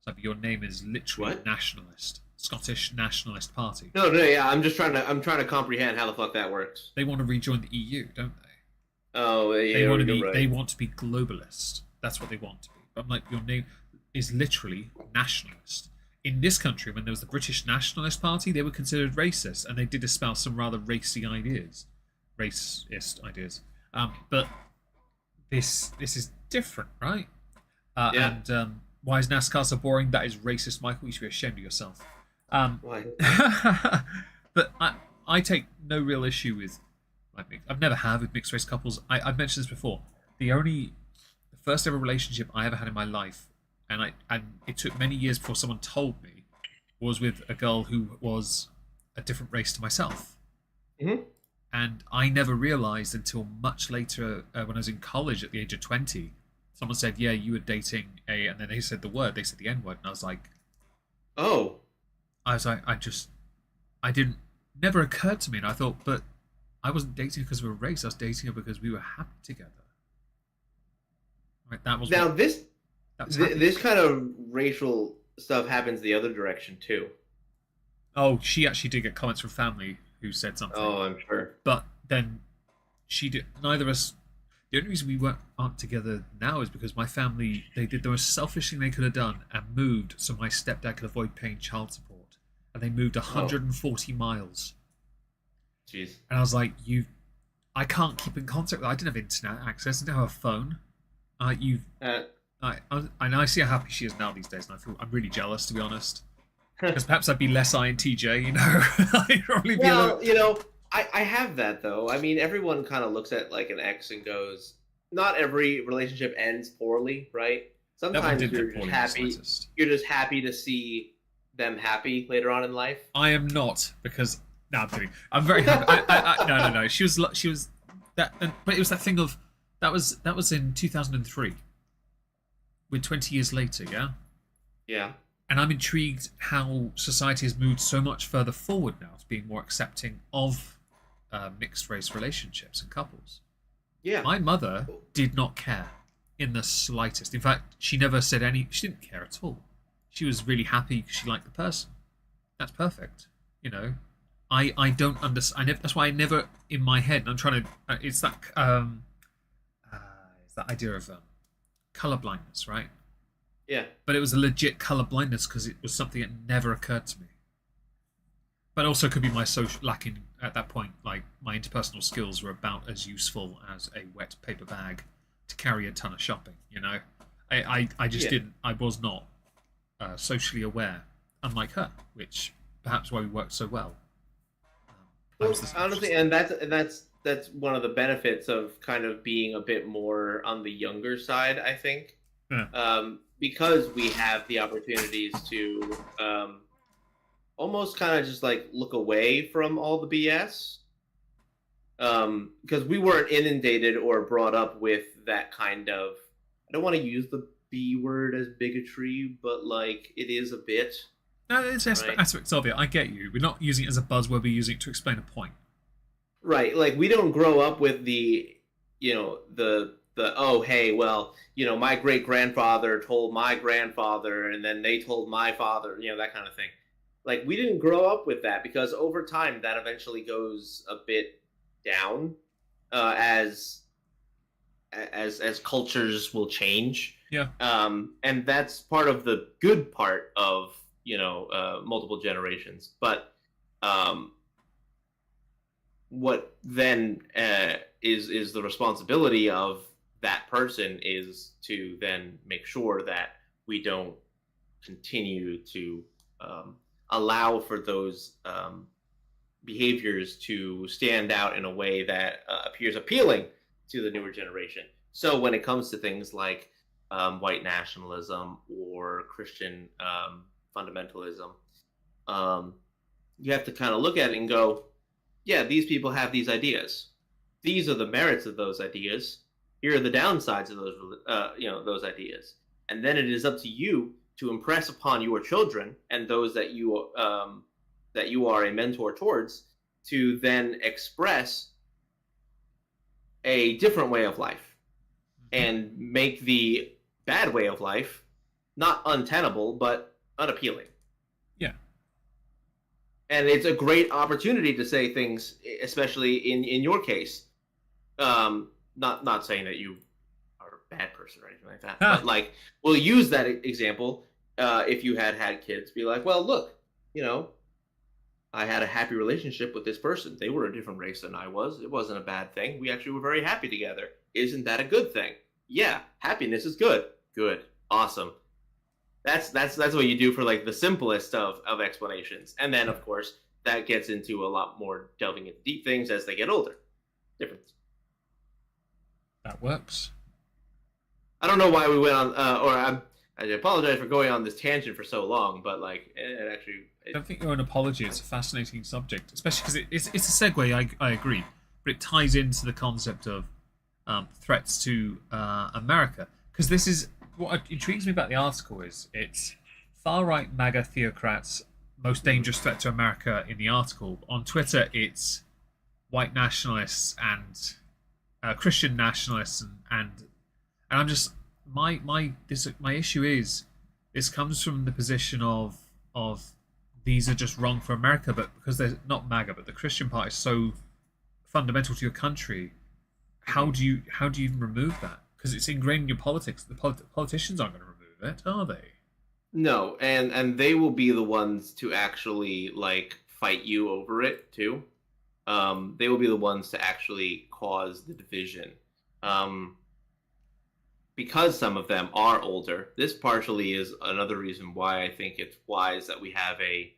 So your name is literally nationalist. Scottish Nationalist Party. No, yeah. I'm trying to comprehend how the fuck that works. They want to rejoin the EU, don't they? Oh, yeah. They want to be. Right. They want to be globalist. That's what they want to be. But I'm like, your name is literally nationalist. In this country, when there was the British Nationalist Party, they were considered racist, and they did espouse some rather racist ideas. But this is different, right? And why is NASCAR so boring? That is racist, Michael. You should be ashamed of yourself. Why? But I take no real issue with. I've never had with mixed race couples. I've mentioned this before. The first ever relationship I ever had in my life, and it took many years before someone told me, was with a girl who was a different race to myself. Mm-hmm. And I never realized until much later, when I was in college at the age of 20, someone said, "Yeah, you were dating a," and then they said they said the N-word, and I was like, "Oh." I was like, never occurred to me, and I thought, but I wasn't dating her because of a race. I was dating her because we were happy together. Right? That was now this kind of racial stuff happens the other direction too. Oh, she actually did get comments from family who said something. Oh, I'm sure. But then she did. Neither of us. The only reason we aren't together now is because my family, they did the most selfish thing they could have done and moved so my stepdad could avoid paying child support. And they moved 140 miles. Jeez. And I was like, I can't keep in contact with her. I didn't have internet access. I didn't have a phone. And I see how happy she is now these days, and I'm really jealous, to be honest. Because perhaps I'd be less INTJ, I'd probably be I have that, though. I mean, everyone kind of looks at, like, an ex and goes, not every relationship ends poorly, right? Sometimes you're just happy to see them happy later on in life. I am not, because... No, I'm kidding. I'm very happy. No. She was that... But it was that thing of... That was in 2003. We're 20 years later, yeah? Yeah. And I'm intrigued how society has moved so much further forward now to being more accepting of mixed race relationships and couples. Yeah. My mother did not care in the slightest. In fact, she never said she didn't care at all. She was really happy because she liked the person. That's perfect. I don't understand. That's why I never, in my head, and I'm trying to, it's that idea of color blindness, right? Yeah. But it was a legit color blindness because it was something that never occurred to me. But also could be my social lacking at that point. Like my interpersonal skills were about as useful as a wet paper bag to carry a ton of shopping. I just didn't. I was not socially aware, unlike her, which perhaps why we worked so well. Honestly, and that's one of the benefits of kind of being a bit more on the younger side, I think. Yeah. Because we have the opportunities to almost kind of just like look away from all the BS. Because we weren't inundated or brought up with that kind of, I don't want to use the B word as bigotry, but like it is a bit, No, it's right? aspects of it. I get you. We're not using it as a buzzword. We're using it to explain a point. Right. Like we don't grow up with the, the oh hey, well, my great grandfather told my grandfather, and then they told my father, that kind of thing. Like we didn't grow up with that because over time that eventually goes a bit down as cultures will change. Yeah. And that's part of the good part of multiple generations. But what then is the responsibility of that person is to then make sure that we don't continue to allow for those behaviors to stand out in a way that appears appealing to the newer generation. So when it comes to things like white nationalism or Christian fundamentalism, you have to kind of look at it and go, yeah, these people have these ideas. These are the merits of those ideas. Here are the downsides of those ideas. And then it is up to you to impress upon your children and those that you are a mentor towards to then express a different way of life and make the bad way of life not untenable but unappealing. Yeah. And it's a great opportunity to say things, especially in your case. Not saying that you are a bad person or anything like that, but like we'll use that example. If you had kids, be like, well, look, I had a happy relationship with this person. They were a different race than I was. It wasn't a bad thing. We actually were very happy together. Isn't that a good thing? Yeah, happiness is good. Good, awesome. That's what you do for like the simplest of explanations, and then of course that gets into a lot more delving into deep things as they get older. Difference. That works. I don't know why we went on, I apologize for going on this tangent for so long, but like it actually. I don't think you're an apology. It's a fascinating subject, especially because it's a segue. I agree, but it ties into the concept of threats to America. Because this is what intrigues me about the article is it's far right MAGA theocrats most dangerous threat to America in the article. On Twitter, it's white nationalists and Christian nationalists and I'm just my issue is this comes from the position of these are just wrong for America, but because they're not MAGA, but the Christian part is so fundamental to your country, how do you even remove that? Because it's ingrained in your politics. The politicians aren't going to remove it, are they? No, and they will be the ones to actually like fight you over it too. They will be the ones to actually cause the division. Because some of them are older, this partially is another reason why I think it's wise that we have a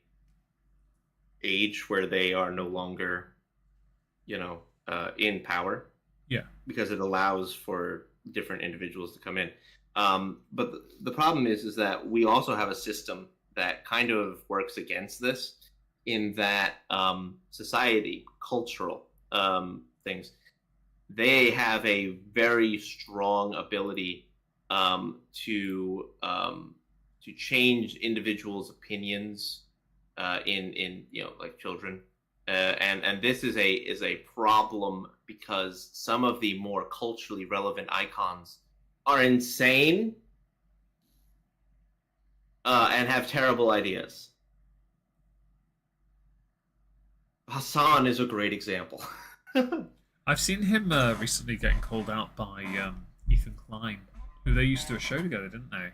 age where they are no longer, in power. Yeah. Because it allows for different individuals to come in. But the problem is that we also have a system that kind of works against this in that society, cultural things, they have a very strong ability to change individuals' opinions in like children, and this is a problem because some of the more culturally relevant icons are insane and have terrible ideas. Hassan is a great example. I've seen him recently getting called out by Ethan Klein, who they used to do a show together, didn't they?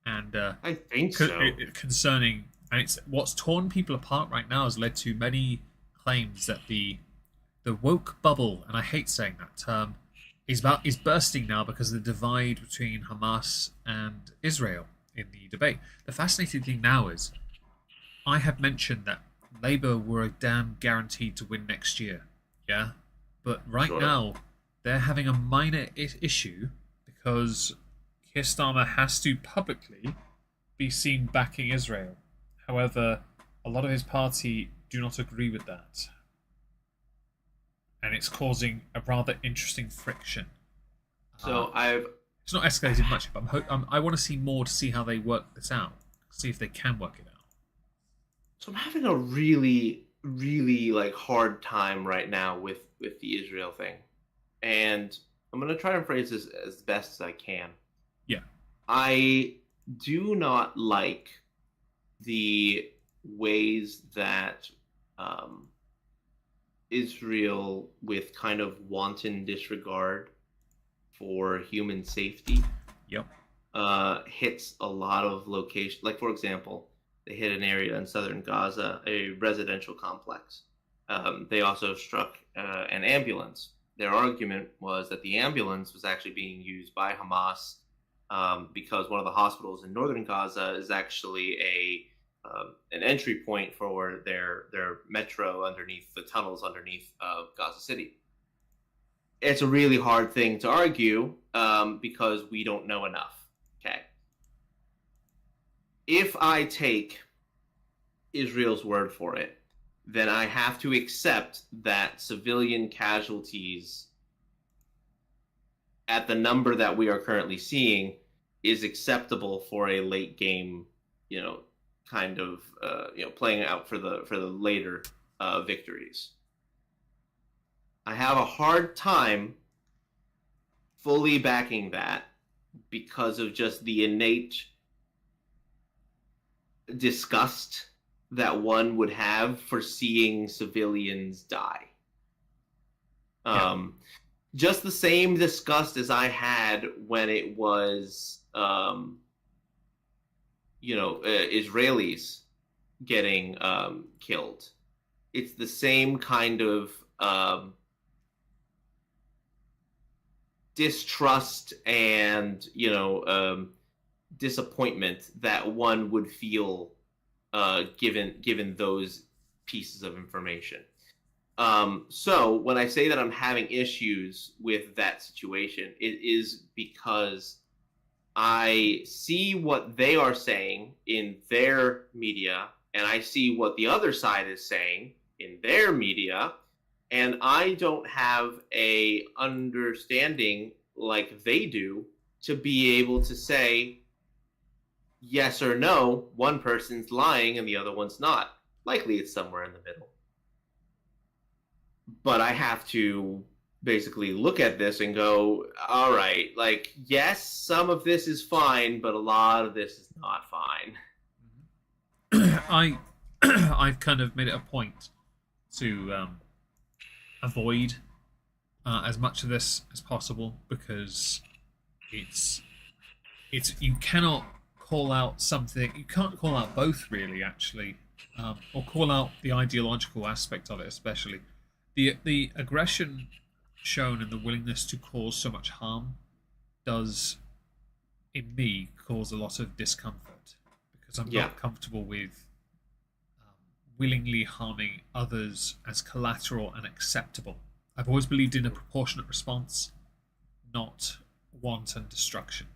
And I think so. Concerning, and it's what's torn people apart right now has led to many claims that the woke bubble, and I hate saying that term, is bursting now because of the divide between Hamas and Israel in the debate. The fascinating thing now is, I have mentioned that Labour were a damn guaranteed to win next year. Yeah, but right now they're having a minor issue because Keir Starmer has to publicly be seen backing Israel. However, a lot of his party do not agree with that. And it's causing a rather interesting friction. So It's not escalated much, but I want to see more to see how they work this out. See if they can work it out. So I'm having a really, really like hard time right now with the Israel thing, and I'm gonna try and phrase this as best as I can. Yeah. I do not like the ways that Israel, with kind of wanton disregard for human safety, Yep. hits a lot of locations. Like, for example, they hit an area in southern Gaza, a residential complex. They also struck an ambulance. Their argument was that the ambulance was actually being used by Hamas because one of the hospitals in northern Gaza is actually an entry point for their metro underneath the tunnels underneath Gaza City. It's a really hard thing to argue because we don't know enough. Okay. If I take Israel's word for it, then I have to accept that civilian casualties at the number that we are currently seeing is acceptable for a late game, kind of, playing out for the later victories. I have a hard time fully backing that because of just the innate disgust that one would have for seeing civilians die. Just the same disgust as I had when it was, Israelis getting killed. It's the same kind of distrust and disappointment that one would feel given those pieces of information. So when I say that I'm having issues with that situation, it is because I see what they are saying in their media, and I see what the other side is saying in their media, and I don't have a understanding like they do to be able to say yes or no, one person's lying and the other one's not. Likely it's somewhere in the middle. But I have to basically look at this and go, all right, like, yes, some of this is fine, but a lot of this is not fine. I've kind of made it a point to avoid as much of this as possible because it's you cannot call out something, you can't call out both really actually, or call out the ideological aspect of it, especially the aggression shown and the willingness to cause so much harm does in me cause a lot of discomfort because I'm not comfortable with willingly harming others as collateral and acceptable. I've always believed in a proportionate response, not wanton destruction,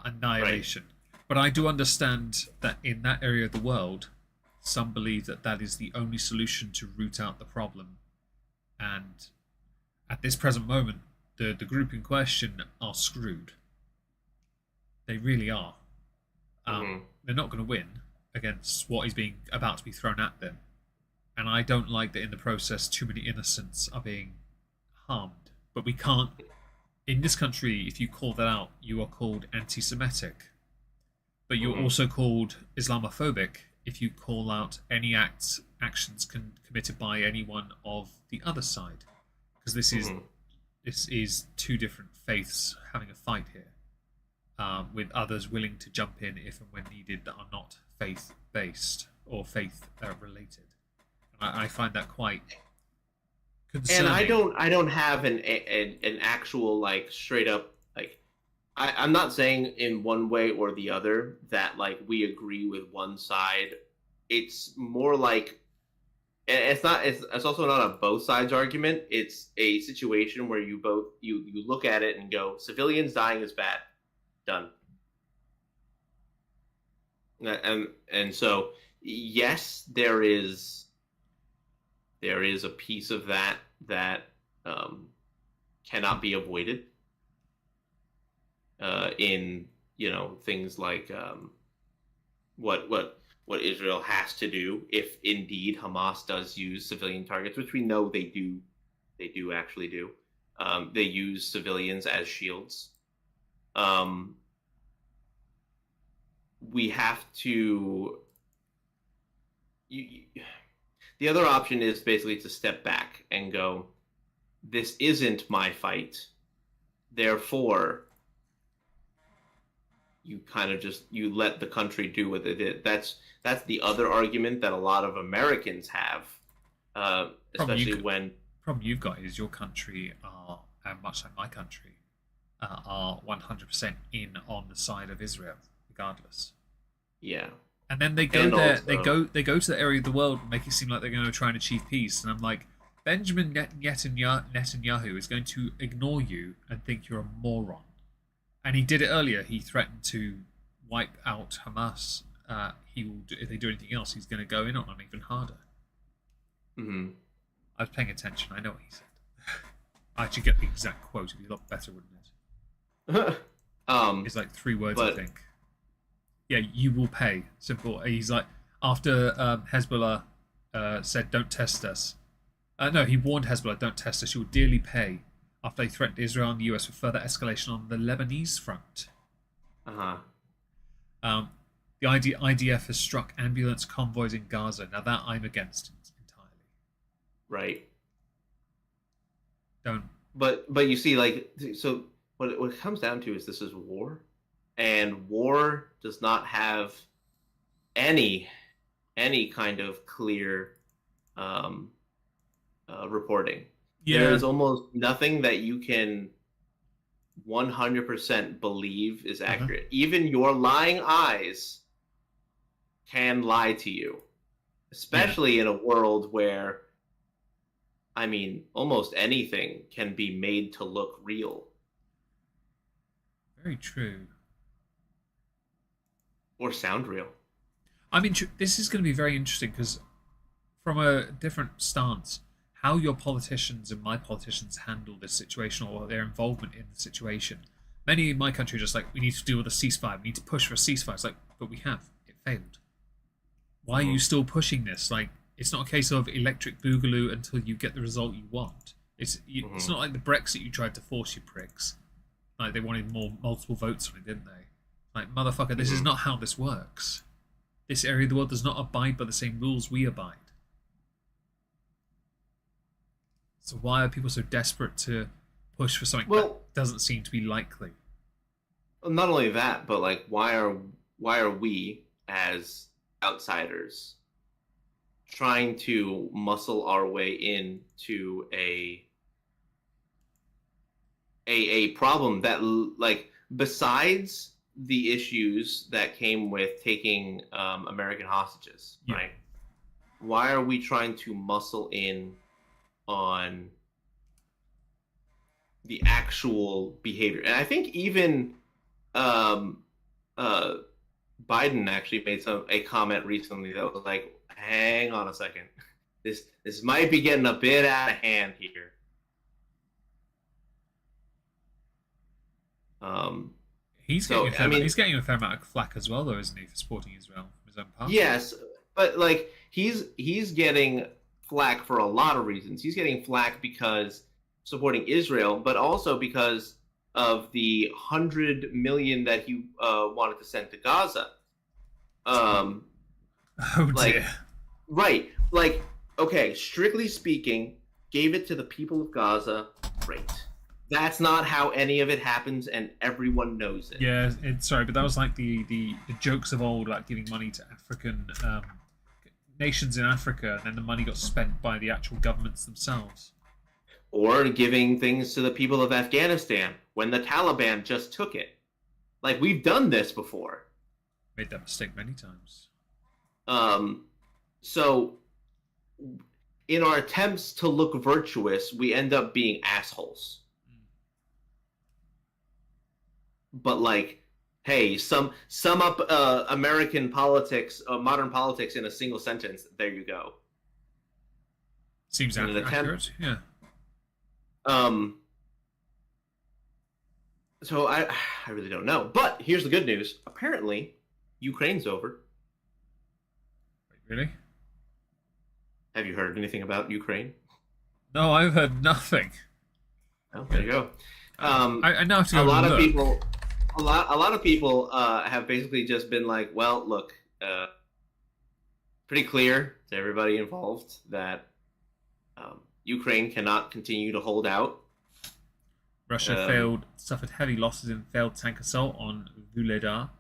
annihilation. Right. But I do understand that in that area of the world, some believe that that is the only solution to root out the problem. And at this present moment, the group in question are screwed. They really are. They're not going to win against what is being about to be thrown at them. And I don't like that in the process too many innocents are being harmed. But we can't... In this country, if you call that out, you are called anti-Semitic. But you're also called Islamophobic if you call out any actions committed by anyone of the other side. Because this is two different faiths having a fight here, with others willing to jump in if and when needed that are not faith-based or faith-related. I find that quite concerning. And I don't have an actual like straight up like I'm not saying in one way or the other that like we agree with one side. It's more like it's also not a both sides argument. It's a situation where you look at it and go, civilians dying is bad. done. And so yes, there is a piece of that cannot be avoided in things like what Israel has to do if indeed Hamas does use civilian targets, which we know they do actually do. They use civilians as shields. We have to. The other option is basically to step back and go, this isn't my fight, therefore you kind of just let the country do what it did. That's the other argument that a lot of Americans have, especially when problem you've got is your country are, and much like my country, are 100% in on the side of Israel, regardless. Yeah. And then they go there. Also, they go to the area of the world and make it seem like they're going to try and achieve peace. And I'm like, Benjamin Netanyahu is going to ignore you and think you're a moron. And he did it earlier. He threatened to wipe out Hamas. He will if they do anything else, he's going to go in on them even harder. Mm-hmm. I was paying attention. I know what he said. I actually get the exact quote. It'd be a lot better, wouldn't it? It's like 3 words, I think. Yeah, you will pay. Simple. He's like, after Hezbollah said, don't test us. No, he warned Hezbollah, don't test us. You'll dearly pay. After they threatened Israel and the US for further escalation on the Lebanese front. The IDF has struck ambulance convoys in Gaza. Now that I'm against entirely. Right. Don't. But you see, like, so what it comes down to is this is war. And war does not have any kind of clear reporting. Yeah. There is almost nothing that you can 100% believe is accurate. Even your lying eyes can lie to you, especially in a world where, I mean, almost anything can be made to look real. Very true. Or sound real. I mean, this is going to be very interesting because from a different stance, how your politicians and my politicians handle this situation or their involvement in the situation. Many in my country are just like, we need to deal with a ceasefire. We need to push for a ceasefire. It's like, but we have. It failed. Why are you still pushing this? Like, it's not a case of electric boogaloo until you get the result you want. It's not like the Brexit you tried to force, you pricks. Like, they wanted multiple votes on it, didn't they? Like, motherfucker, this is not how this works. This area of the world does not abide by the same rules we abide. So why are people so desperate to push for something that doesn't seem to be likely? Not only that, but like, why are we as outsiders trying to muscle our way into a problem that, like, besides the issues that came with taking American hostages, right? Why are we trying to muscle in on the actual behavior? And I think even Biden actually made a comment recently that was like, hang on a second, this might be getting a bit out of hand here. He's getting a fair amount of flack as well, though, isn't he, for supporting Israel from his own party? Yes, but like he's getting flack for a lot of reasons. He's getting flack because supporting Israel, but also because of the 100 million that he wanted to send to Gaza. Oh dear. Right. Like, okay, strictly speaking, gave it to the people of Gaza. Great. That's not how any of it happens, and everyone knows it. Yeah, sorry, but that was like the jokes of old about giving money to African nations in Africa, and then the money got spent by the actual governments themselves. Or giving things to the people of Afghanistan when the Taliban just took it. Like, we've done this before. Made that mistake many times. So, in our attempts to look virtuous, we end up being assholes. But, like, hey, sum up American politics, modern politics in a single sentence. There you go. Seems In an attempt- accurate. Yeah. Um. So I really don't know. But here's the good news. Apparently, Ukraine's over. Wait, really? Have you heard anything about Ukraine? No, I've heard nothing. Oh, there you go. I now have to A go lot and of look. people, a lot of people have basically just been like, well, look, pretty clear to everybody involved that Ukraine cannot continue to hold out. Russia suffered heavy losses in failed tank assault on Vuhledar.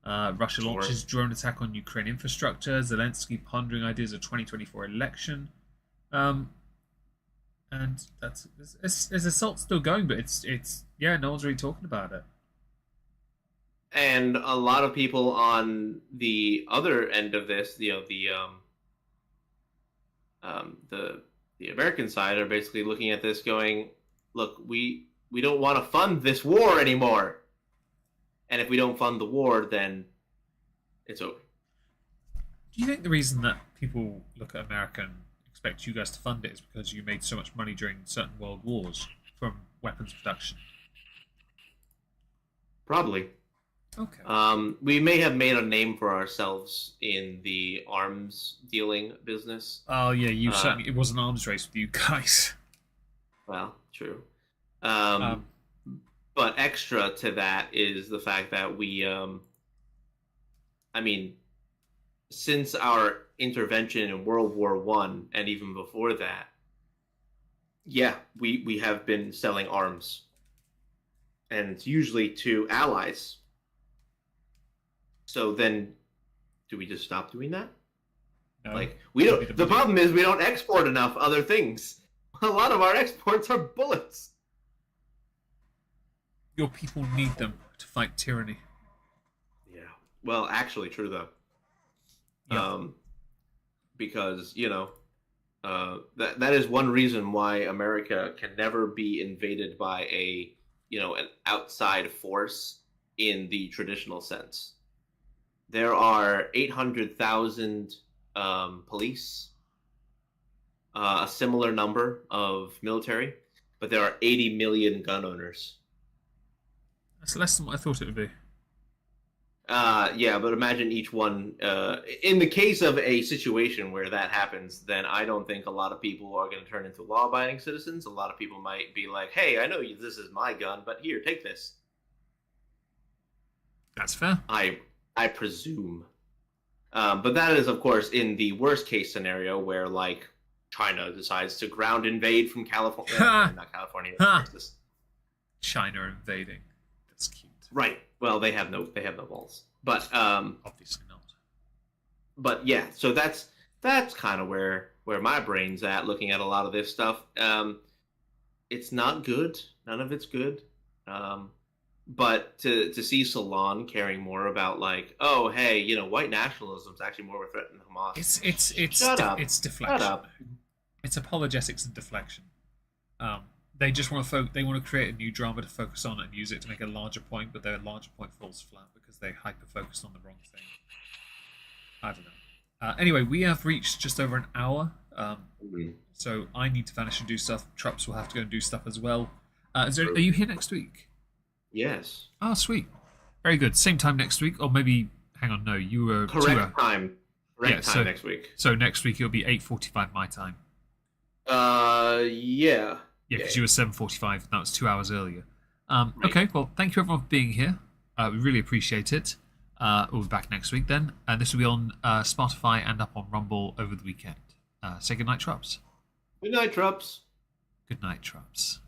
Russia Sure. launches drone attack on Ukraine infrastructure. Zelensky pondering ideas of 2024 election. And is assault still going? But it's yeah, no one's really talking about it. And a lot of people on the other end of this, the American side are basically looking at this, going, look, we don't want to fund this war anymore. And if we don't fund the war, then it's over. Do you think the reason that people look at America and expect you guys to fund it is because you made so much money during certain world wars from weapons production? Probably. Okay. We may have made a name for ourselves in the arms dealing business. Oh yeah, you certainly. It was an arms race with you guys. Well, true. But extra to that is the fact that we, I mean, since our intervention in World War One and even before that, yeah, we have been selling arms, and usually to allies. So then, do we just stop doing that? No, Like, we don't. The money. problem is we don't export enough other things. A lot of our exports are bullets. Your people need them to fight tyranny. Yeah. Well, actually, true though. Yeah. Because that is one reason why America can never be invaded by an outside force in the traditional sense. There are 800,000 police, a similar number of military, but there are 80 million gun owners. That's less than what I thought it would be. Yeah, but imagine each one. In the case of a situation where that happens, then I don't think a lot of people are going to turn into law-abiding citizens. A lot of people might be like, "Hey, I know this is my gun, but here, take this." That's fair. I presume. But that is, of course, in the worst case scenario where, like, China decides to ground invade from California, not California, Texas. China invading. That's cute. Right. Well, they have no balls. But Obviously not. But yeah, so that's kind of where my brain's at, looking at a lot of this stuff. It's not good. None of it's good. But to see Salon caring more about, like, oh, hey, white nationalism is actually more of a threat than Hamas. It's deflection. Shut up. It's apologetics and deflection. They just want to they want to create a new drama to focus on and use it to make a larger point, but their larger point falls flat because they hyper focused on the wrong thing. I don't know. Anyway, we have reached just over an hour, so I need to vanish and do stuff. Trups will have to go and do stuff as well. Are you here next week? Yes. Oh, sweet. Very good. Same time next week, or maybe hang on. No, you were Correct time. Correct time next week. So next week it'll be 8:45 my time. Yeah. Yeah, because you were 7:45. That was 2 hours earlier. Right. Okay, well, thank you everyone for being here. We really appreciate it. We'll be back next week then, and this will be on Spotify and up on Rumble over the weekend. Say goodnight, Trups. Good night, Trups. Good night, Trups.